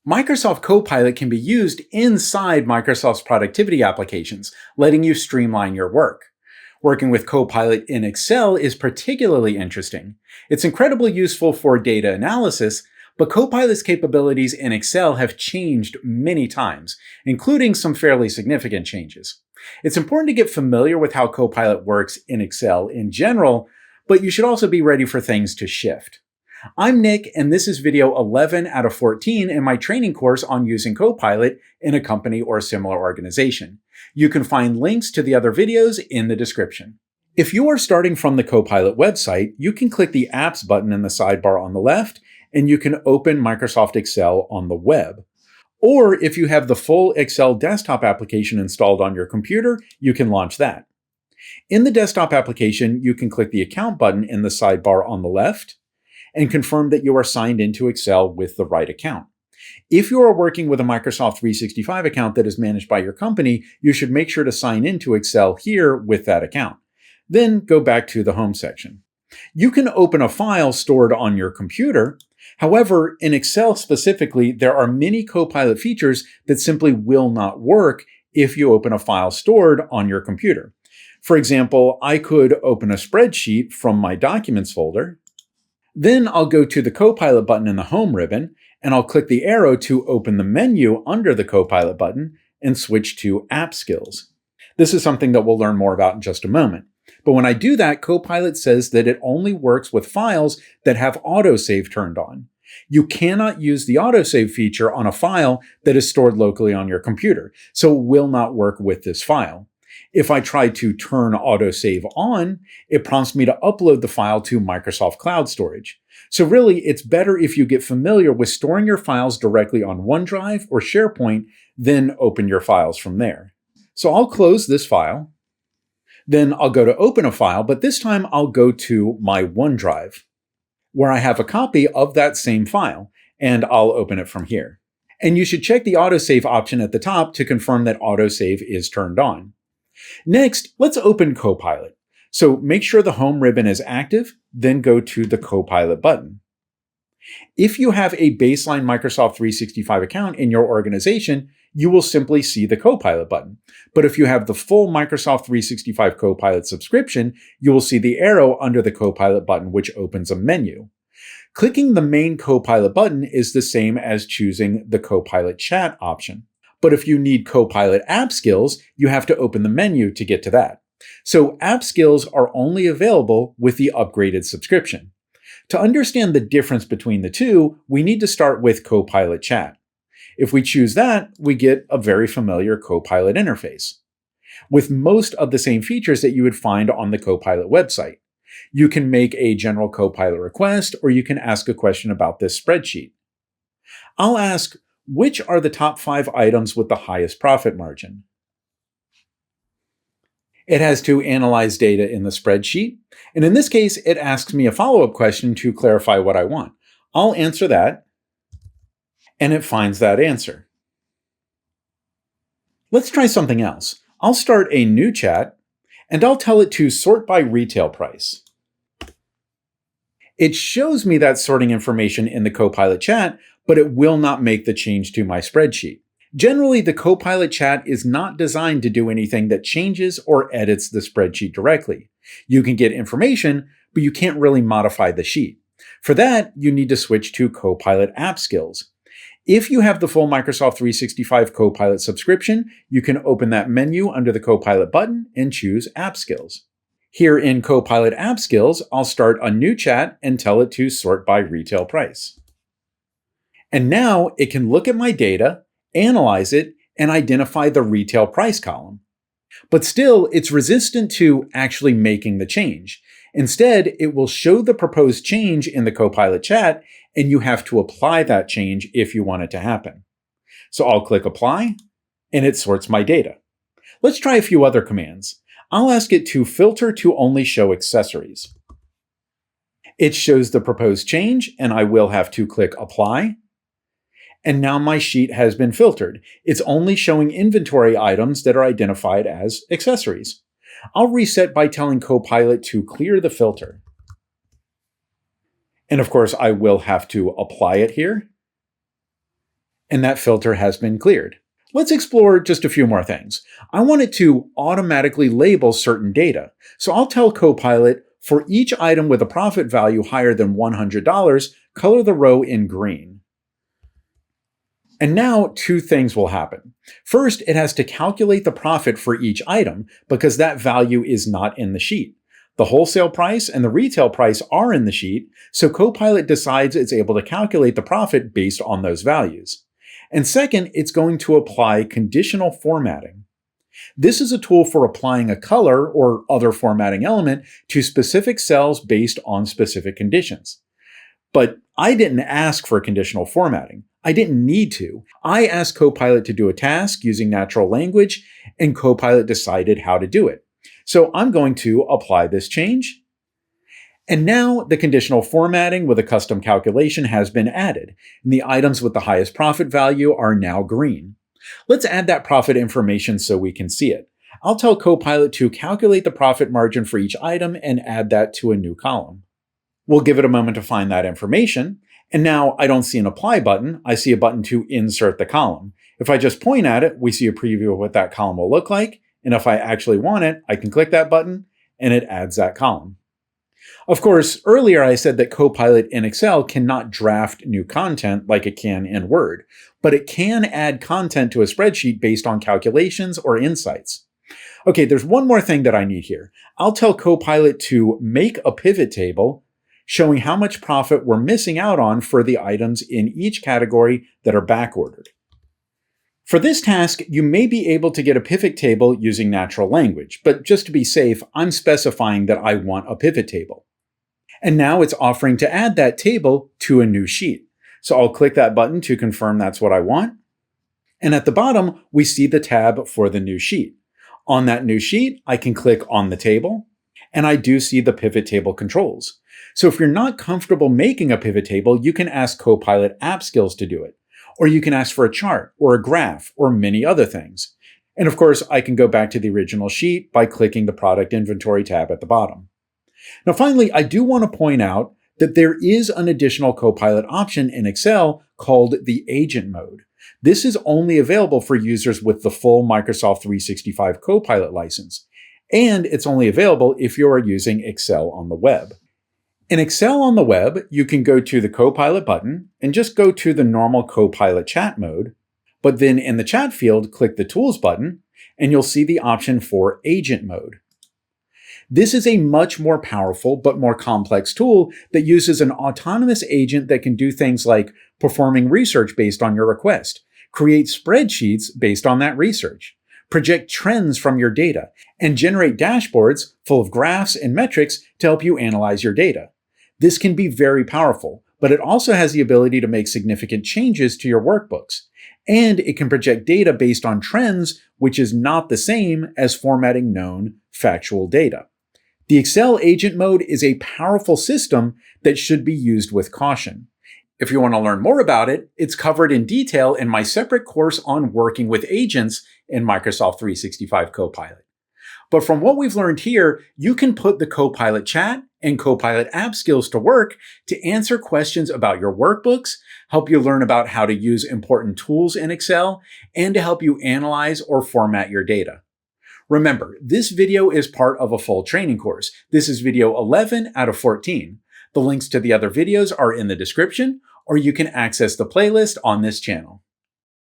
Microsoft Copilot can be used inside Microsoft's productivity applications, letting you streamline your work. Working with Copilot in Excel is particularly interesting. It's incredibly useful for data analysis, but Copilot's capabilities in Excel have changed many times, including some fairly significant changes. It's important to get familiar with how Copilot works in Excel in general, but you should also be ready for things to shift. I'm Nick, and this is video 11 out of 14 in my training course on using Copilot in a company or similar organization. You can find links to the other videos in the description. If you are starting from the Copilot website, you can click the Apps button in the sidebar on the left, and you can open Microsoft Excel on the web. Or if you have the full Excel desktop application installed on your computer, you can launch that. In the desktop application, you can click the Account button in the sidebar on the left and confirm that you are signed into Excel with the right account. If you are working with a Microsoft 365 account that is managed by your company, you should make sure to sign into Excel here with that account. Then go back to the Home section. You can open a file stored on your computer. However, in Excel specifically, there are many Copilot features that simply will not work if you open a file stored on your computer. For example, I could open a spreadsheet from my Documents folder. Then I'll go to the Copilot button in the Home ribbon, and I'll click the arrow to open the menu under the Copilot button and switch to App Skills. This is something that we'll learn more about in just a moment. But when I do that, Copilot says that it only works with files that have autosave turned on. You cannot use the autosave feature on a file that is stored locally on your computer, so it will not work with this file. If I try to turn autosave on, it prompts me to upload the file to Microsoft Cloud Storage. So really, it's better if you get familiar with storing your files directly on OneDrive or SharePoint, then open your files from there. So I'll close this file. Then I'll go to open a file, but this time I'll go to my OneDrive, where I have a copy of that same file, and I'll open it from here. And you should check the autosave option at the top to confirm that autosave is turned on. Next, let's open Copilot. So make sure the Home ribbon is active, then go to the Copilot button. If you have a baseline Microsoft 365 account in your organization, you will simply see the Copilot button. But if you have the full Microsoft 365 Copilot subscription, you will see the arrow under the Copilot button, which opens a menu. Clicking the main Copilot button is the same as choosing the Copilot Chat option. But if you need Copilot App Skills, you have to open the menu to get to that. So App Skills are only available with the upgraded subscription. To understand the difference between the two, we need to start with Copilot Chat. If we choose that, we get a very familiar Copilot interface, with most of the same features that you would find on the Copilot website. You can make a general Copilot request, or you can ask a question about this spreadsheet. I'll ask, which are the top 5 items with the highest profit margin? It has to analyze data in the spreadsheet, and in this case, it asks me a follow-up question to clarify what I want. I'll answer that, and it finds that answer. Let's try something else. I'll start a new chat, and I'll tell it to sort by retail price. It shows me that sorting information in the Copilot Chat, but it will not make the change to my spreadsheet. Generally, the Copilot Chat is not designed to do anything that changes or edits the spreadsheet directly. You can get information, but you can't really modify the sheet. For that, you need to switch to Copilot App Skills. If you have the full Microsoft 365 Copilot subscription, you can open that menu under the Copilot button and choose App Skills. Here in Copilot App Skills, I'll start a new chat and tell it to sort by retail price. And now it can look at my data, analyze it, and identify the retail price column. But still, it's resistant to actually making the change. Instead, it will show the proposed change in the Copilot Chat, and you have to apply that change if you want it to happen. So I'll click Apply, and it sorts my data. Let's try a few other commands. I'll ask it to filter to only show accessories. It shows the proposed change, and I will have to click Apply. And now my sheet has been filtered. It's only showing inventory items that are identified as accessories. I'll reset by telling Copilot to clear the filter. And of course, I will have to apply it here. And that filter has been cleared. Let's explore just a few more things. I want it to automatically label certain data. So I'll tell Copilot, for each item with a profit value higher than $100, color the row in green. And now two things will happen. First, it has to calculate the profit for each item because that value is not in the sheet. The wholesale price and the retail price are in the sheet, so Copilot decides it's able to calculate the profit based on those values. And second, it's going to apply conditional formatting. This is a tool for applying a color or other formatting element to specific cells based on specific conditions. But I didn't ask for conditional formatting. I didn't need to. I asked Copilot to do a task using natural language, and Copilot decided how to do it. So I'm going to apply this change. And now the conditional formatting with a custom calculation has been added, and the items with the highest profit value are now green. Let's add that profit information so we can see it. I'll tell Copilot to calculate the profit margin for each item and add that to a new column. We'll give it a moment to find that information. And now I don't see an apply button, I see a button to insert the column. If I just point at it, we see a preview of what that column will look like. And if I actually want it, I can click that button and it adds that column. Of course, earlier I said that Copilot in Excel cannot draft new content like it can in Word, but it can add content to a spreadsheet based on calculations or insights. Okay, there's one more thing that I need here. I'll tell Copilot to make a pivot table showing how much profit we're missing out on for the items in each category that are backordered. For this task, you may be able to get a pivot table using natural language, but just to be safe, I'm specifying that I want a pivot table. And now it's offering to add that table to a new sheet. So I'll click that button to confirm that's what I want. And at the bottom, we see the tab for the new sheet. On that new sheet, I can click on the table, and I do see the pivot table controls. So if you're not comfortable making a pivot table, you can ask Copilot App Skills to do it. Or you can ask for a chart or a graph or many other things. And of course, I can go back to the original sheet by clicking the Product Inventory tab at the bottom. Now finally, I do want to point out that there is an additional Copilot option in Excel called the Agent Mode. This is only available for users with the full Microsoft 365 Copilot license. And it's only available if you are using Excel on the web. In Excel on the web, you can go to the Copilot button and just go to the normal Copilot Chat mode, but then in the chat field, click the Tools button, and you'll see the option for Agent Mode. This is a much more powerful but more complex tool that uses an autonomous agent that can do things like performing research based on your request, create spreadsheets based on that research, project trends from your data, and generate dashboards full of graphs and metrics to help you analyze your data. This can be very powerful, but it also has the ability to make significant changes to your workbooks. And it can project data based on trends, which is not the same as formatting known factual data. The Excel Agent Mode is a powerful system that should be used with caution. If you want to learn more about it, it's covered in detail in my separate course on working with agents in Microsoft 365 Copilot. But from what we've learned here, you can put the Copilot Chat and Copilot App Skills to work to answer questions about your workbooks, help you learn about how to use important tools in Excel, and to help you analyze or format your data. Remember, this video is part of a full training course. This is video 11 out of 14. The links to the other videos are in the description, or you can access the playlist on this channel.